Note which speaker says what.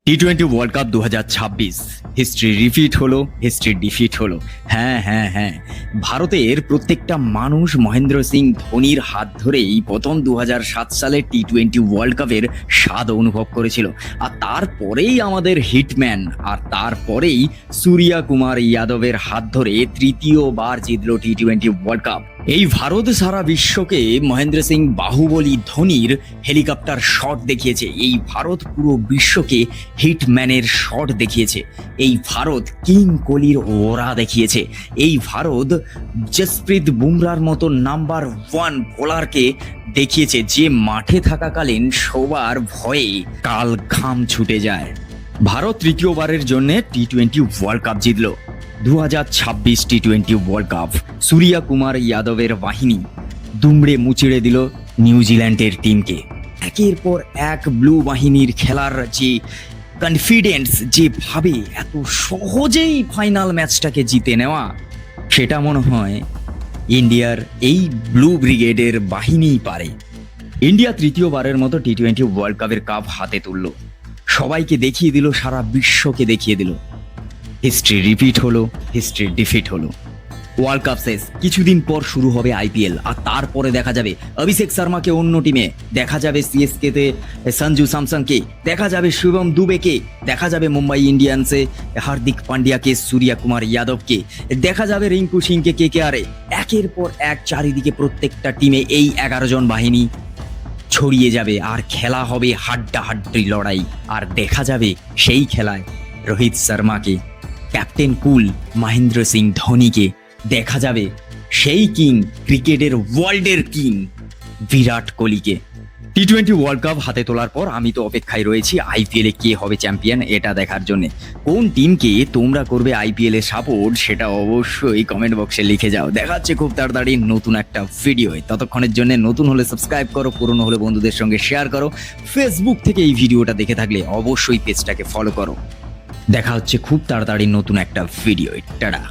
Speaker 1: টি-20 world cup 2026 history repeat হলো, history defeat হলো। হ্যাঁ, ভারতের প্রত্যেকটা মানুষ মহেন্দ্র সিং ধোনির হাত ধরেই প্রথম 2007 সালে টি-20 ওয়ার্ল্ড কাপের স্বাদ অনুভব করেছিল। আর তারপরেই আমাদের হিটম্যান, আর তারপরেই সূর্যা কুমার যাদবের হাত ধরে তৃতীয়বার জিতল টি-20 ওয়ার্ল্ড কাপ। এই ভারত সারা বিশ্বকে মহেন্দ্র সিং বাহুবলী ধোনির হেলিকপ্টার শট দেখিয়েছে। এই ভারত পুরো বিশ্বকে হিটম্যানের শট দেখিয়েছে। এই ভারত কিং কোহলির ওরা দেখিয়েছে। এই ভারত জসপ্রীত বুমরার মতো নাম্বার 1 বোলারকে দেখিয়েছে, যে মাঠে থাকাকালীন সবার ভয়ে কাল ঘাম ছুটে যায়। ভারত তৃতীয়বারের জন্য টি-20 ওয়ার্ল্ড কাপ জিতল। 2026 টি-20 ওয়ার্ল্ড কাপ সূর্যা কুমার যাদবের বাহিনী দুমড়ে মুচড়ে দিল নিউজিল্যান্ডের টিমকে। একের পর এক ব্লু বাহিনীর খেলার যে কনফিডেন্স, যেভাবে এত সহজেই ফাইনাল ম্যাচটাকে জিতে নেওয়া, সেটা মনে হয় ইন্ডিয়ার এই ব্লু ব্রিগেডের বাহিনীই পারে। ইন্ডিয়া তৃতীয়বারের মতো টি-20 ওয়ার্ল্ড কাপের কাপ হাতে তুলল, সবাইকে দেখিয়ে দিল, সারা বিশ্বকে দেখিয়ে দিল। হিস্ট্রি রিপিট হলো, হিস্ট্রি ডিফিট হলো। ওয়ার্ল্ড কাপ শেষ, কিছুদিন পর শুরু হবে আইপিএল, আর তারপরে দেখা যাবে অভিষেক শর্মাকে অন্য টিমে, দেখা যাবে সিএসকে তে সঞ্জু স্যামসনকে, দেখা যাবে শুভম দুবেকে, দেখা যাবে মুম্বাই ইন্ডিয়ান্সে হার্দিক পান্ডিয়াকে, সূর্যা কুমার যাদবকে, দেখা যাবে রিঙ্কু সিংকে কেকেআরে। একের পর এক চারিদিকে প্রত্যেকটা টিমে এই 11 জন বাহিনী ছড়িয়ে যাবে, আর খেলা হবে হাড্ডাহাড্ডি লড়াই। আর দেখা যাবে সেই খেলায় রোহিত শর্মাকে, ক্যাপ্টেন কুল মহেন্দ্র সিং ধোনিকে, দেখা যাবে সেই কিং, ক্রিকেটের ওয়ার্ল্ডের কিং বিরাট কোহলিকে। টি-20 ওয়ার্ল্ড কাপ হাতে তোলার পর আমি তো অপেক্ষায় রয়েছি আইপিএলে কে হবে চ্যাম্পিয়ন, এটা দেখার জন্য। কোন টিমকে তোমরা করবে আইপিএলে সাপোর্ট, সেটা অবশ্যই কমেন্ট বক্সে লিখে যাও। দেখা হচ্ছে খুব তাড়াতাড়ি নতুন একটা ভিডিও। ততক্ষণের জন্য নতুন হলে সাবস্ক্রাইব করো, পুরনো হলে বন্ধুদের সঙ্গে শেয়ার করো। ফেসবুক থেকে এই ভিডিওটা দেখে থাকলে অবশ্যই পেজটাকে ফলো করো। দেখা হচ্ছে খুব তাড়াতাড়ি নতুন একটা ভিডিও। টাটা।